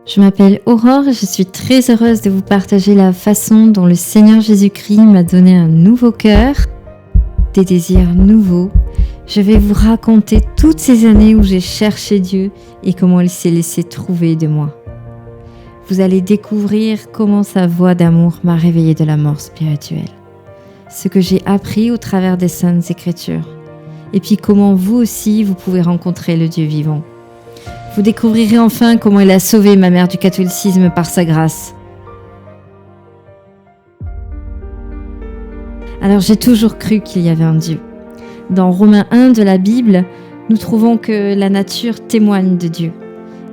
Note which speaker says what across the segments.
Speaker 1: Je m'appelle Aurore et je suis très heureuse de vous partager la façon dont le Seigneur Jésus-Christ m'a donné un nouveau cœur, des désirs nouveaux. Je vais vous raconter toutes ces années où j'ai cherché Dieu et comment il s'est laissé trouver de moi. Vous allez découvrir comment sa voix d'amour m'a réveillée de la mort spirituelle, ce que j'ai appris au travers des Saintes Écritures, et puis comment vous aussi vous pouvez rencontrer le Dieu vivant. Vous découvrirez enfin comment il a sauvé ma mère du catholicisme par sa grâce. Alors j'ai toujours cru qu'il y avait un Dieu. Dans Romains 1 de la Bible, nous trouvons que la nature témoigne de Dieu.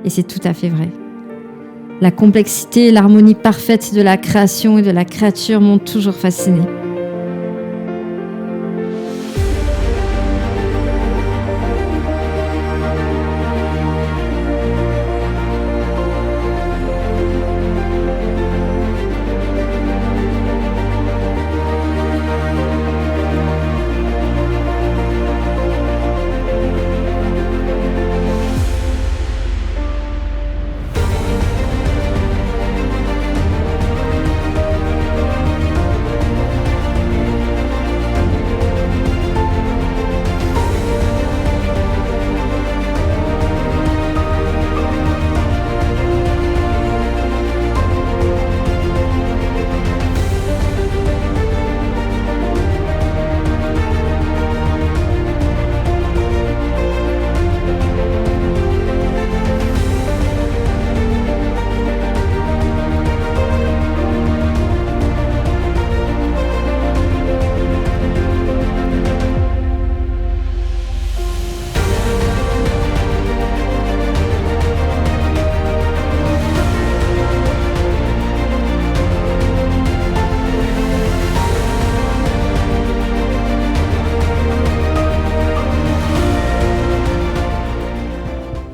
Speaker 1: Et c'est tout à fait vrai. La complexité et l'harmonie parfaite de la création et de la créature m'ont toujours fascinée.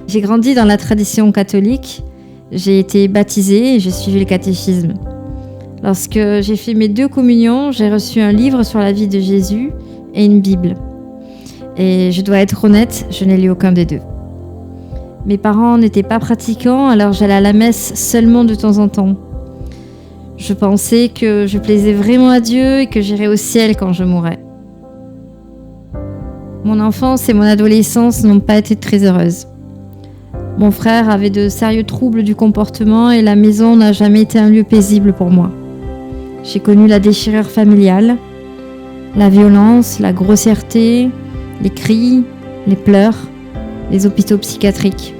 Speaker 1: J'ai grandi dans la tradition catholique, j'ai été baptisée et j'ai suivi le catéchisme. Lorsque j'ai fait mes 2 communions, j'ai reçu un livre sur la vie de Jésus et une Bible. Et je dois être honnête, je n'ai lu aucun des 2. Mes parents n'étaient pas pratiquants, alors j'allais à la messe seulement de temps en temps. Je pensais que je plaisais vraiment à Dieu et que j'irais au ciel quand je mourrais. Mon enfance et mon adolescence n'ont pas été très heureuses. Mon frère avait de sérieux troubles du comportement et la maison n'a jamais été un lieu paisible pour moi. J'ai connu la déchirure familiale, la violence, la grossièreté, les cris, les pleurs, les hôpitaux psychiatriques.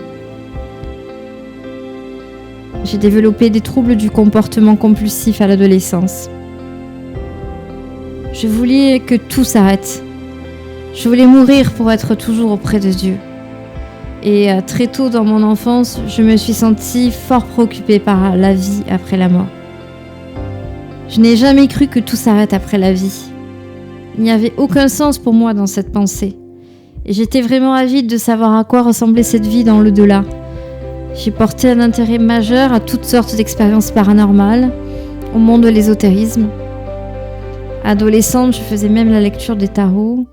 Speaker 1: J'ai développé des troubles du comportement compulsif à l'adolescence. Je voulais que tout s'arrête. Je voulais mourir pour être toujours auprès de Dieu. Et très tôt dans mon enfance, je me suis sentie fort préoccupée par la vie après la mort. Je n'ai jamais cru que tout s'arrête après la vie. Il n'y avait aucun sens pour moi dans cette pensée. Et j'étais vraiment avide de savoir à quoi ressemblait cette vie dans l'au-delà. J'ai porté un intérêt majeur à toutes sortes d'expériences paranormales, au monde de l'ésotérisme. Adolescente, je faisais même la lecture des tarots.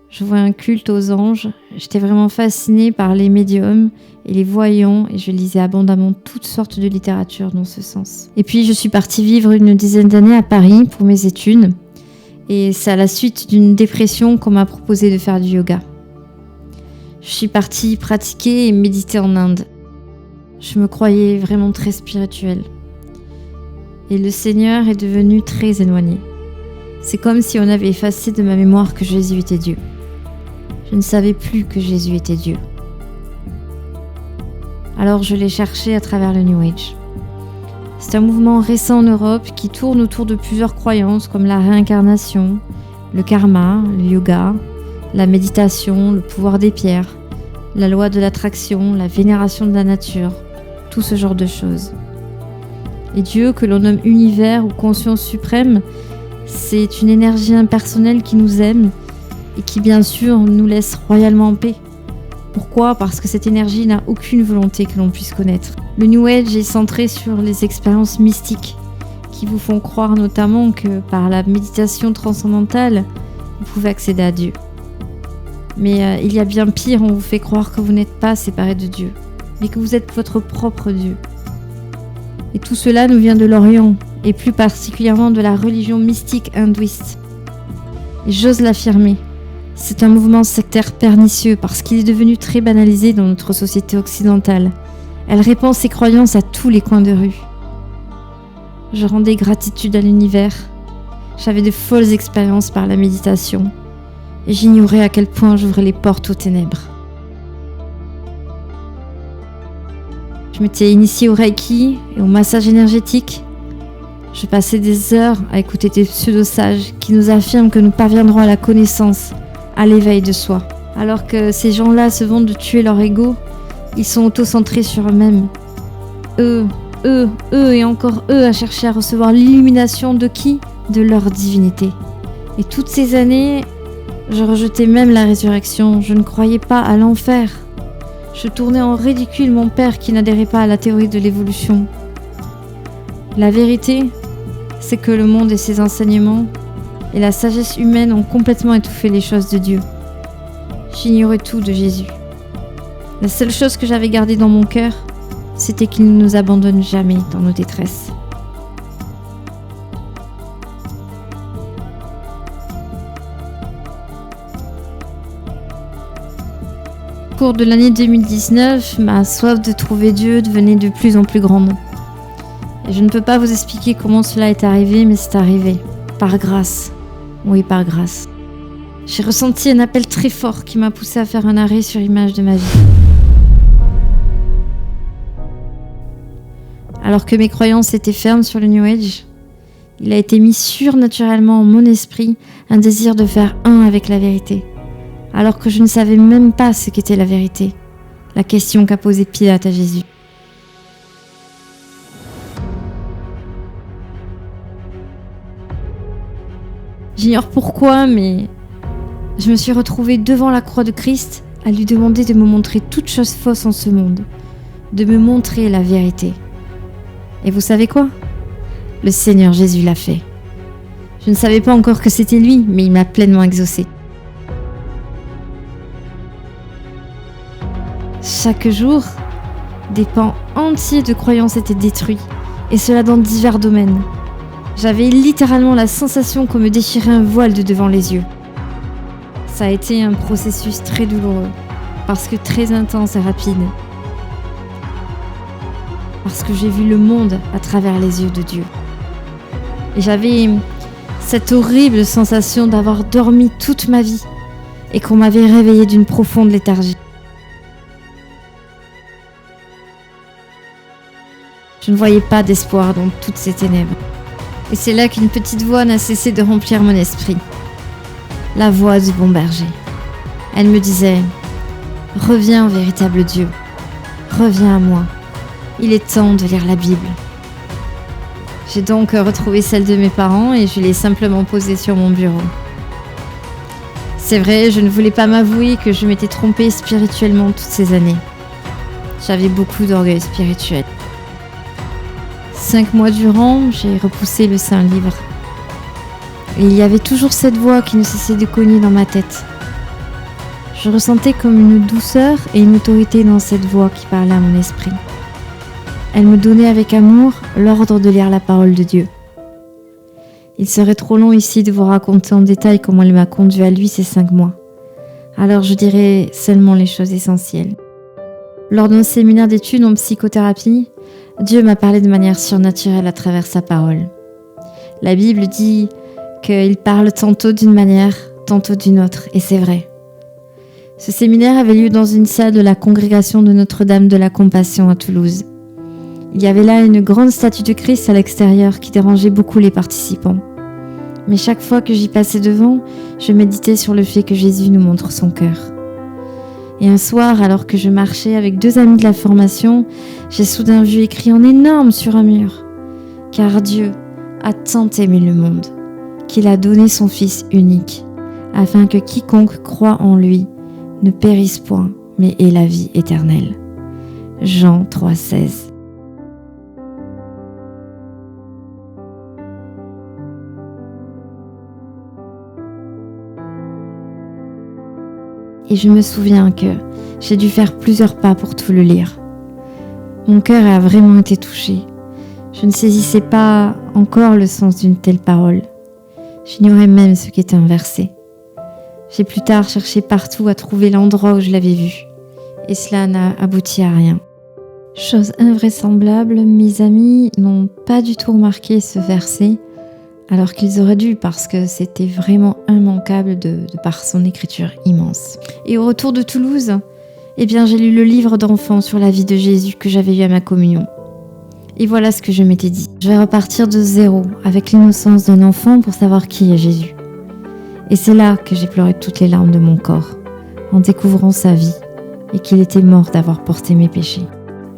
Speaker 1: Je voyais un culte aux anges. J'étais vraiment fascinée par les médiums et les voyants et je lisais abondamment toutes sortes de littérature dans ce sens. Et puis je suis partie vivre une dizaine d'années à Paris pour mes études et c'est à la suite d'une dépression qu'on m'a proposé de faire du yoga. Je suis partie pratiquer et méditer en Inde. Je me croyais vraiment très spirituelle. Et le Seigneur est devenu très éloigné. C'est comme si on avait effacé de ma mémoire que Jésus était Dieu. Je ne savais plus que Jésus était Dieu. Alors je l'ai cherché à travers le New Age. C'est un mouvement récent en Europe qui tourne autour de plusieurs croyances comme la réincarnation, le karma, le yoga, la méditation, le pouvoir des pierres, la loi de l'attraction, la vénération de la nature, tout ce genre de choses. Et Dieu, que l'on nomme univers ou conscience suprême, c'est une énergie impersonnelle qui nous aime et qui bien sûr nous laisse royalement en paix. Pourquoi ? Parce que cette énergie n'a aucune volonté que l'on puisse connaître. Le New Age est centré sur les expériences mystiques qui vous font croire notamment que par la méditation transcendantale, vous pouvez accéder à Dieu. Mais il y a bien pire, on vous fait croire que vous n'êtes pas séparé de Dieu, mais que vous êtes votre propre Dieu. Et tout cela nous vient de l'Orient, et plus particulièrement de la religion mystique hindouiste. Et j'ose l'affirmer, c'est un mouvement sectaire pernicieux parce qu'il est devenu très banalisé dans notre société occidentale. Elle répand ses croyances à tous les coins de rue. Je rendais gratitude à l'univers. J'avais de folles expériences par la méditation. Et j'ignorais à quel point j'ouvrais les portes aux ténèbres. Je m'étais initiée au Reiki et au massage énergétique. Je passais des heures à écouter des pseudo-sages qui nous affirment que nous parviendrons à la connaissance, à l'éveil de soi. Alors que ces gens-là se vantent de tuer leur ego, ils sont auto-centrés sur eux-mêmes. Eux et encore eux à chercher à recevoir l'illumination de qui ? De leur divinité. Et toutes ces années, je rejetais même la résurrection, je ne croyais pas à l'enfer. Je tournais en ridicule mon père qui n'adhérait pas à la théorie de l'évolution. La vérité, c'est que le monde et ses enseignements et la sagesse humaine ont complètement étouffé les choses de Dieu. J'ignorais tout de Jésus. La seule chose que j'avais gardée dans mon cœur, c'était qu'il ne nous abandonne jamais dans nos détresses. Au cours de l'année 2019, ma soif de trouver Dieu devenait de plus en plus grande. Et je ne peux pas vous expliquer comment cela est arrivé, mais c'est arrivé. Par grâce. Oui, par grâce. J'ai ressenti un appel très fort qui m'a poussé à faire un arrêt sur image de ma vie. Alors que mes croyances étaient fermes sur le New Age, il a été mis surnaturellement en mon esprit un désir de faire un avec la vérité. Alors que je ne savais même pas ce qu'était la vérité, la question qu'a posée Pilate à Jésus. J'ignore pourquoi, mais je me suis retrouvée devant la croix de Christ à lui demander de me montrer toute chose fausse en ce monde, de me montrer la vérité. Et vous savez quoi ? Le Seigneur Jésus l'a fait. Je ne savais pas encore que c'était lui, mais il m'a pleinement exaucé. Chaque jour, des pans entiers de croyances étaient détruits, et cela dans divers domaines. J'avais littéralement la sensation qu'on me déchirait un voile de devant les yeux. Ça a été un processus très douloureux, parce que très intense et rapide. Parce que j'ai vu le monde à travers les yeux de Dieu. Et j'avais cette horrible sensation d'avoir dormi toute ma vie, et qu'on m'avait réveillée d'une profonde léthargie. Je ne voyais pas d'espoir dans toutes ces ténèbres. Et c'est là qu'une petite voix n'a cessé de remplir mon esprit. La voix du bon berger. Elle me disait « Reviens, véritable Dieu. Reviens à moi. Il est temps de lire la Bible. » J'ai donc retrouvé celle de mes parents et je l'ai simplement posée sur mon bureau. C'est vrai, je ne voulais pas m'avouer que je m'étais trompée spirituellement toutes ces années. J'avais beaucoup d'orgueil spirituel. 5 mois durant, j'ai repoussé le saint livre. Et il y avait toujours cette voix qui ne cessait de cogner dans ma tête. Je ressentais comme une douceur et une autorité dans cette voix qui parlait à mon esprit. Elle me donnait avec amour l'ordre de lire la parole de Dieu. Il serait trop long ici de vous raconter en détail comment elle m'a conduit à lui ces 5 mois. Alors je dirai seulement les choses essentielles. Lors d'un séminaire d'études en psychothérapie, Dieu m'a parlé de manière surnaturelle à travers sa parole. La Bible dit qu'il parle tantôt d'une manière, tantôt d'une autre, et c'est vrai. Ce séminaire avait lieu dans une salle de la congrégation de Notre-Dame de la Compassion à Toulouse. Il y avait là une grande statue de Christ à l'extérieur qui dérangeait beaucoup les participants. Mais chaque fois que j'y passais devant, je méditais sur le fait que Jésus nous montre son cœur. Et un soir, alors que je marchais avec 2 amis de la formation, j'ai soudain vu écrit en énorme sur un mur « Car Dieu a tant aimé le monde, qu'il a donné son Fils unique, afin que quiconque croit en lui ne périsse point, mais ait la vie éternelle. » Jean 3,16. Et je me souviens que j'ai dû faire plusieurs pas pour tout le lire. Mon cœur a vraiment été touché. Je ne saisissais pas encore le sens d'une telle parole. J'ignorais même ce qu'était un verset. J'ai plus tard cherché partout à trouver l'endroit où je l'avais vu, et cela n'a abouti à rien. Chose invraisemblable, mes amis n'ont pas du tout remarqué ce verset, alors qu'ils auraient dû, parce que c'était vraiment immanquable de par son écriture immense. Et au retour de Toulouse, j'ai lu le livre d'enfant sur la vie de Jésus que j'avais eu à ma communion. Et voilà ce que je m'étais dit. Je vais repartir de zéro, avec l'innocence d'un enfant pour savoir qui est Jésus. Et c'est là que j'ai pleuré toutes les larmes de mon corps, en découvrant sa vie, et qu'il était mort d'avoir porté mes péchés.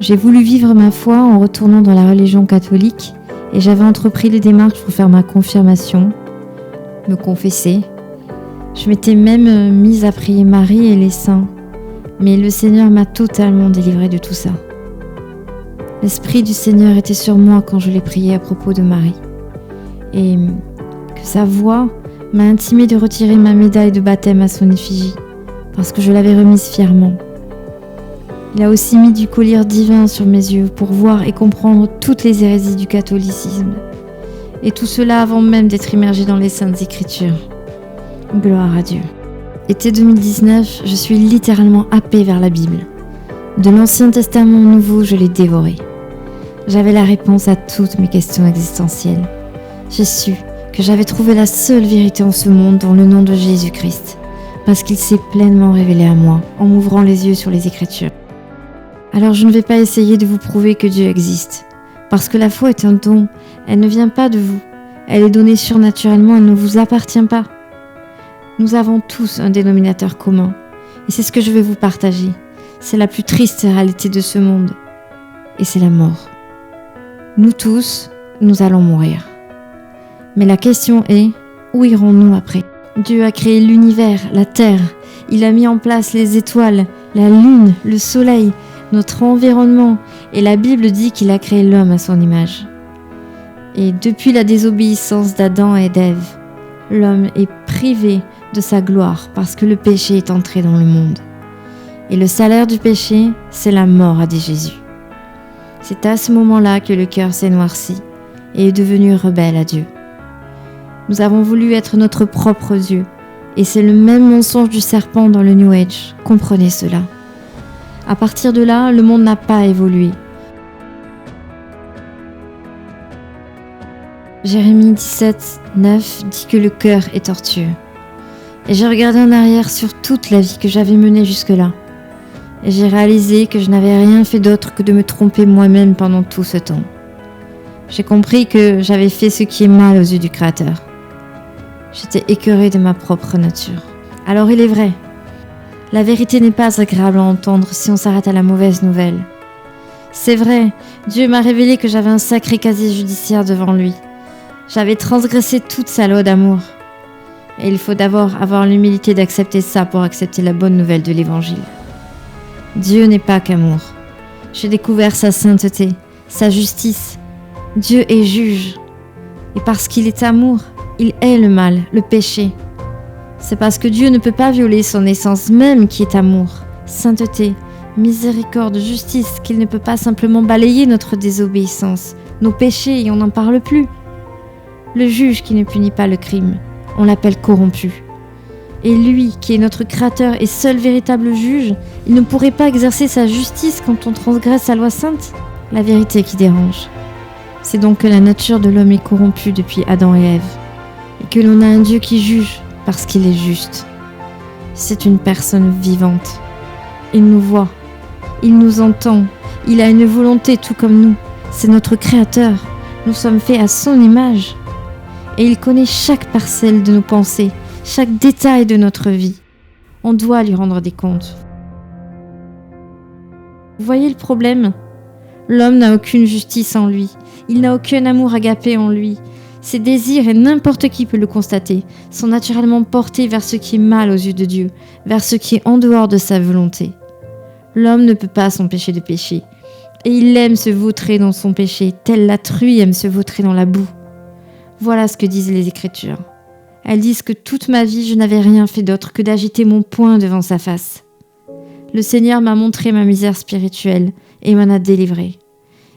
Speaker 1: J'ai voulu vivre ma foi en retournant dans la religion catholique, et j'avais entrepris les démarches pour faire ma confirmation, me confesser. Je m'étais même mise à prier Marie et les saints, mais le Seigneur m'a totalement délivrée de tout ça. L'Esprit du Seigneur était sur moi quand je l'ai prié à propos de Marie, et que sa voix m'a intimé de retirer ma médaille de baptême à son effigie, parce que je l'avais remise fièrement. Il a aussi mis du collier divin sur mes yeux pour voir et comprendre toutes les hérésies du catholicisme, et tout cela avant même d'être immergé dans les Saintes Écritures. Gloire à Dieu. Été 2019, je suis littéralement happée vers la Bible. De l'Ancien Testament au Nouveau, je l'ai dévoré. J'avais la réponse à toutes mes questions existentielles. J'ai su que j'avais trouvé la seule vérité en ce monde dans le nom de Jésus-Christ, parce qu'il s'est pleinement révélé à moi en m'ouvrant les yeux sur les Écritures. Alors je ne vais pas essayer de vous prouver que Dieu existe, parce que la foi est un don, elle ne vient pas de vous, elle est donnée surnaturellement, elle ne vous appartient pas. Nous avons tous un dénominateur commun, et c'est ce que je vais vous partager. C'est la plus triste réalité de ce monde, et c'est la mort. Nous tous, nous allons mourir. Mais la question est, où irons-nous après ? Dieu a créé l'univers, la terre, il a mis en place les étoiles, la lune, le soleil, notre environnement, et la Bible dit qu'il a créé l'homme à son image. Et depuis la désobéissance d'Adam et d'Ève, l'homme est privé de sa gloire parce que le péché est entré dans le monde. Et le salaire du péché, c'est la mort, a dit Jésus. C'est à ce moment-là que le cœur s'est noirci et est devenu rebelle à Dieu. Nous avons voulu être notre propre Dieu, et c'est le même mensonge du serpent dans le New Age. Comprenez cela. À partir de là, le monde n'a pas évolué. Jérémie 17, 9 dit que le cœur est tortueux. Et j'ai regardé en arrière sur toute la vie que j'avais menée jusque-là. Et j'ai réalisé que je n'avais rien fait d'autre que de me tromper moi-même pendant tout ce temps. J'ai compris que j'avais fait ce qui est mal aux yeux du Créateur. J'étais écœurée de ma propre nature. Alors il est vrai, la vérité n'est pas agréable à entendre si on s'arrête à la mauvaise nouvelle. C'est vrai, Dieu m'a révélé que j'avais un sacré casier judiciaire devant lui. J'avais transgressé toute sa loi d'amour. Et il faut d'abord avoir l'humilité d'accepter ça pour accepter la bonne nouvelle de l'Évangile. Dieu n'est pas qu'amour. J'ai découvert sa sainteté, sa justice. Dieu est juge. Et parce qu'il est amour, il hait le mal, le péché. C'est parce que Dieu ne peut pas violer son essence même qui est amour, sainteté, miséricorde, justice, qu'il ne peut pas simplement balayer notre désobéissance, nos péchés et on n'en parle plus. Le juge qui ne punit pas le crime, on l'appelle corrompu. Et lui, qui est notre créateur et seul véritable juge, il ne pourrait pas exercer sa justice quand on transgresse sa loi sainte. La vérité qui dérange. C'est donc que la nature de l'homme est corrompue depuis Adam et Ève, et que l'on a un Dieu qui juge parce qu'il est juste. C'est une personne vivante. Il nous voit, il nous entend, il a une volonté tout comme nous. C'est notre créateur, nous sommes faits à son image. Et il connaît chaque parcelle de nos pensées, chaque détail de notre vie. On doit lui rendre des comptes. Vous voyez le problème ? L'homme n'a aucune justice en lui. Il n'a aucun amour agapé en lui. Ses désirs, et n'importe qui peut le constater, sont naturellement portés vers ce qui est mal aux yeux de Dieu, vers ce qui est en dehors de sa volonté. L'homme ne peut pas s'empêcher de pécher. Et il aime se vautrer dans son péché, telle la truie aime se vautrer dans la boue. Voilà ce que disent les Écritures. Elles disent que toute ma vie, je n'avais rien fait d'autre que d'agiter mon poing devant sa face. Le Seigneur m'a montré ma misère spirituelle et m'en a délivré.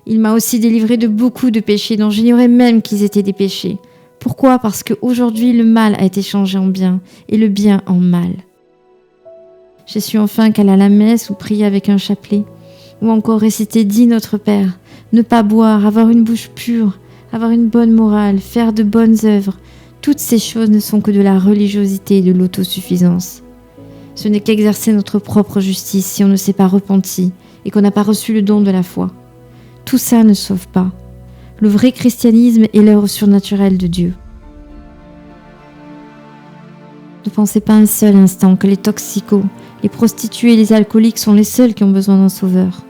Speaker 1: Il m'a aussi délivré de beaucoup de péchés dont j'ignorais même qu'ils étaient des péchés. Pourquoi ? Parce qu'aujourd'hui, le mal a été changé en bien et le bien en mal. J'ai su enfin qu'aller à la messe ou prier avec un chapelet, ou encore réciter « Dis notre Père », ne pas boire, avoir une bouche pure, avoir une bonne morale, faire de bonnes œuvres, toutes ces choses ne sont que de la religiosité et de l'autosuffisance. Ce n'est qu'exercer notre propre justice si on ne s'est pas repenti et qu'on n'a pas reçu le don de la foi. Tout ça ne sauve pas. Le vrai christianisme est l'œuvre surnaturelle de Dieu. Ne pensez pas un seul instant que les toxicos, les prostituées et les alcooliques sont les seuls qui ont besoin d'un sauveur.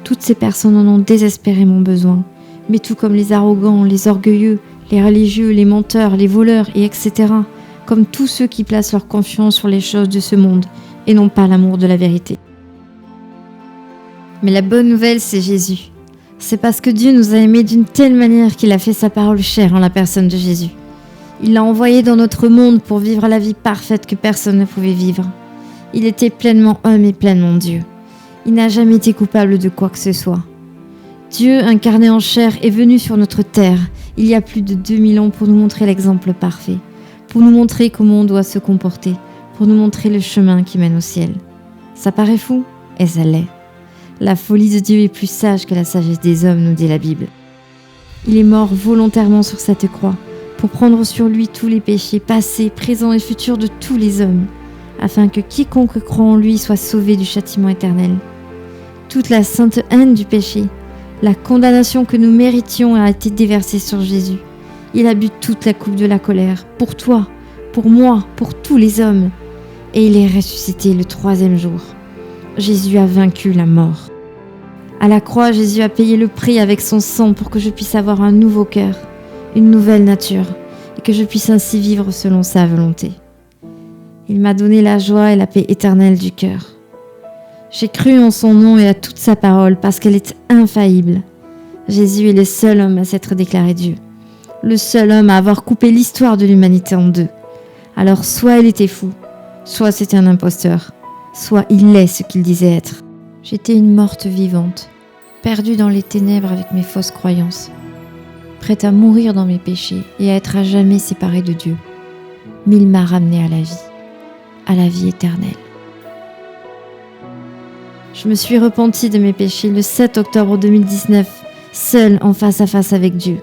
Speaker 1: Toutes ces personnes en ont désespérément besoin, mais tout comme les arrogants, les orgueilleux, les religieux, les menteurs, les voleurs et etc., comme tous ceux qui placent leur confiance sur les choses de ce monde et non pas l'amour de la vérité. Mais la bonne nouvelle, c'est Jésus. C'est parce que Dieu nous a aimés d'une telle manière qu'il a fait sa parole chère en la personne de Jésus. Il l'a envoyé dans notre monde pour vivre la vie parfaite que personne ne pouvait vivre. Il était pleinement homme et pleinement Dieu. Il n'a jamais été coupable de quoi que ce soit. Dieu, incarné en chair, est venu sur notre terre il y a plus de 2000 ans pour nous montrer l'exemple parfait, pour nous montrer comment on doit se comporter, pour nous montrer le chemin qui mène au ciel. Ça paraît fou, et ça l'est. La folie de Dieu est plus sage que la sagesse des hommes, nous dit la Bible. Il est mort volontairement sur cette croix, pour prendre sur lui tous les péchés passés, présents et futurs de tous les hommes, afin que quiconque croit en lui soit sauvé du châtiment éternel. Toute la sainte haine du péché, la condamnation que nous méritions a été déversée sur Jésus. Il a bu toute la coupe de la colère, pour toi, pour moi, pour tous les hommes. Et il est ressuscité le 3e jour. Jésus a vaincu la mort. À la croix, Jésus a payé le prix avec son sang pour que je puisse avoir un nouveau cœur, une nouvelle nature, et que je puisse ainsi vivre selon sa volonté. Il m'a donné la joie et la paix éternelle du cœur. J'ai cru en son nom et à toute sa parole parce qu'elle est infaillible. Jésus est le seul homme à s'être déclaré Dieu, le seul homme à avoir coupé l'histoire de l'humanité en deux. Alors soit il était fou, soit c'était un imposteur, soit il est ce qu'il disait être. J'étais une morte vivante, perdue dans les ténèbres avec mes fausses croyances, prête à mourir dans mes péchés et à être à jamais séparée de Dieu. Mais il m'a ramenée à la vie éternelle. Je me suis repentie de mes péchés le 7 octobre 2019, seule en face à face avec Dieu.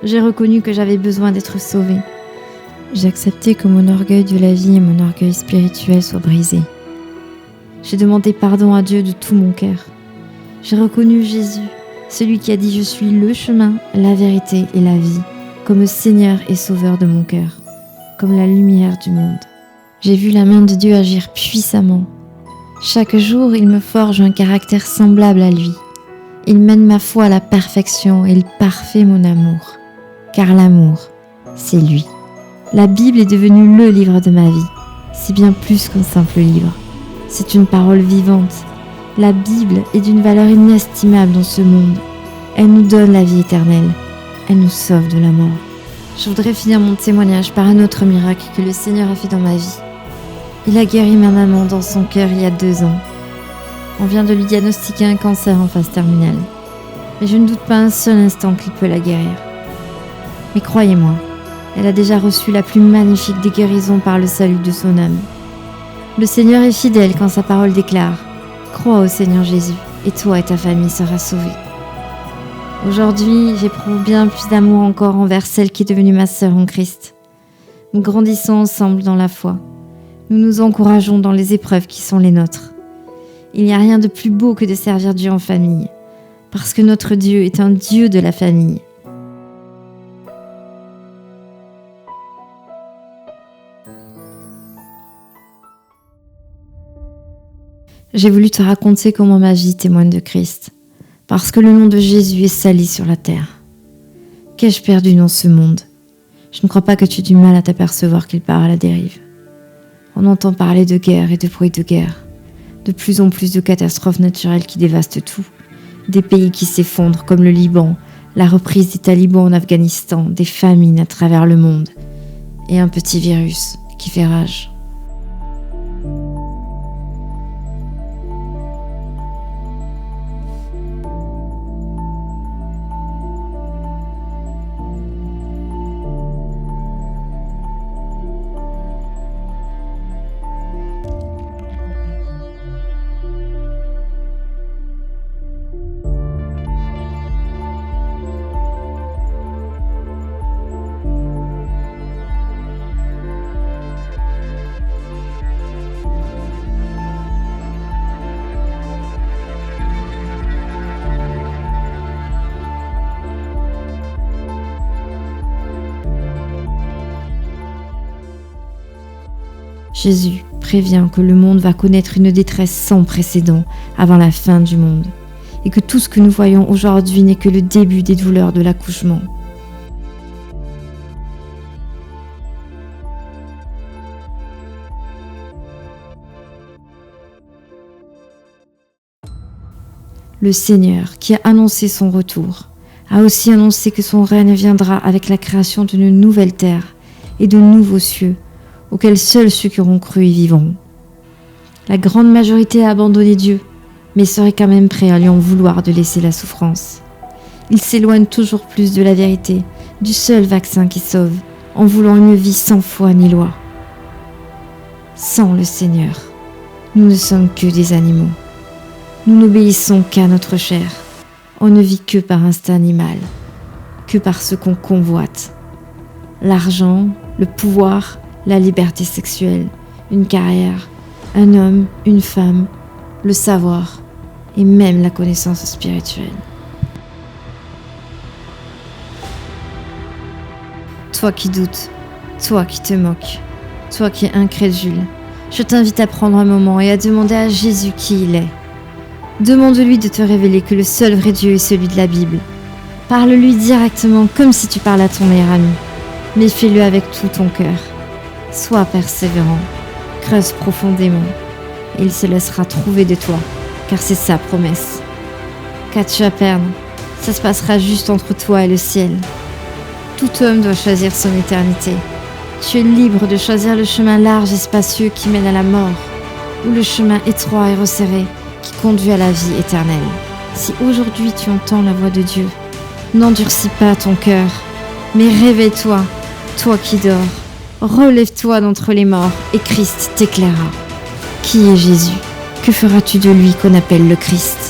Speaker 1: J'ai reconnu que j'avais besoin d'être sauvée. J'ai accepté que mon orgueil de la vie et mon orgueil spirituel soient brisés. J'ai demandé pardon à Dieu de tout mon cœur. J'ai reconnu Jésus, celui qui a dit « Je suis le chemin, la vérité et la vie », comme Seigneur et Sauveur de mon cœur, comme la lumière du monde. J'ai vu la main de Dieu agir puissamment. Chaque jour, il me forge un caractère semblable à lui. Il mène ma foi à la perfection et il parfait mon amour. Car l'amour, c'est lui. La Bible est devenue le livre de ma vie. C'est bien plus qu'un simple livre. C'est une parole vivante. La Bible est d'une valeur inestimable dans ce monde. Elle nous donne la vie éternelle. Elle nous sauve de la mort. Je voudrais finir mon témoignage par un autre miracle que le Seigneur a fait dans ma vie. Il a guéri ma maman dans son cœur il y a 2 ans. On vient de lui diagnostiquer un cancer en phase terminale. Mais je ne doute pas un seul instant qu'il peut la guérir. Mais croyez-moi, elle a déjà reçu la plus magnifique des guérisons par le salut de son âme. Le Seigneur est fidèle quand sa parole déclare « Crois au Seigneur Jésus, et toi et ta famille serez sauvés. » Aujourd'hui, j'éprouve bien plus d'amour encore envers celle qui est devenue ma sœur en Christ. Nous grandissons ensemble dans la foi. Nous nous encourageons dans les épreuves qui sont les nôtres. Il n'y a rien de plus beau que de servir Dieu en famille, parce que notre Dieu est un Dieu de la famille. J'ai voulu te raconter comment ma vie témoigne de Christ, parce que le nom de Jésus est sali sur la terre. Qu'ai-je perdu dans ce monde ? Je ne crois pas que tu aies du mal à t'apercevoir qu'il part à la dérive. On entend parler de guerre et de bruit de guerre, de plus en plus de catastrophes naturelles qui dévastent tout, des pays qui s'effondrent comme le Liban, la reprise des talibans en Afghanistan, des famines à travers le monde, et un petit virus qui fait rage. Jésus prévient que le monde va connaître une détresse sans précédent avant la fin du monde, et que tout ce que nous voyons aujourd'hui n'est que le début des douleurs de l'accouchement. Le Seigneur, qui a annoncé son retour, a aussi annoncé que son règne viendra avec la création d'une nouvelle terre et de nouveaux cieux, auxquels seuls ceux qui auront cru y vivront. La grande majorité a abandonné Dieu, mais serait quand même prêt à lui en vouloir de laisser la souffrance. Ils s'éloignent toujours plus de la vérité, du seul vaccin qui sauve, en voulant une vie sans foi ni loi. Sans le Seigneur, nous ne sommes que des animaux. Nous n'obéissons qu'à notre chair. On ne vit que par instinct animal, que par ce qu'on convoite. L'argent, le pouvoir, la liberté sexuelle, une carrière, un homme, une femme, le savoir et même la connaissance spirituelle. Toi qui doutes, toi qui te moques, toi qui es incrédule, je t'invite à prendre un moment et à demander à Jésus qui il est. Demande-lui de te révéler que le seul vrai Dieu est celui de la Bible. Parle-lui directement comme si tu parlais à ton meilleur ami, mais fais-le avec tout ton cœur. Sois persévérant, creuse profondément, et il se laissera trouver de toi, car c'est sa promesse. Qu'as-tu à perdre? Ça se passera juste entre toi et le ciel. Tout homme doit choisir son éternité. Tu es libre de choisir le chemin large et spacieux qui mène à la mort, ou le chemin étroit et resserré qui conduit à la vie éternelle. Si aujourd'hui tu entends la voix de Dieu, n'endurcis pas ton cœur, mais réveille-toi, toi qui dors. Relève-toi d'entre les morts et Christ t'éclairera. Qui est Jésus? Que feras-tu de lui qu'on appelle le Christ?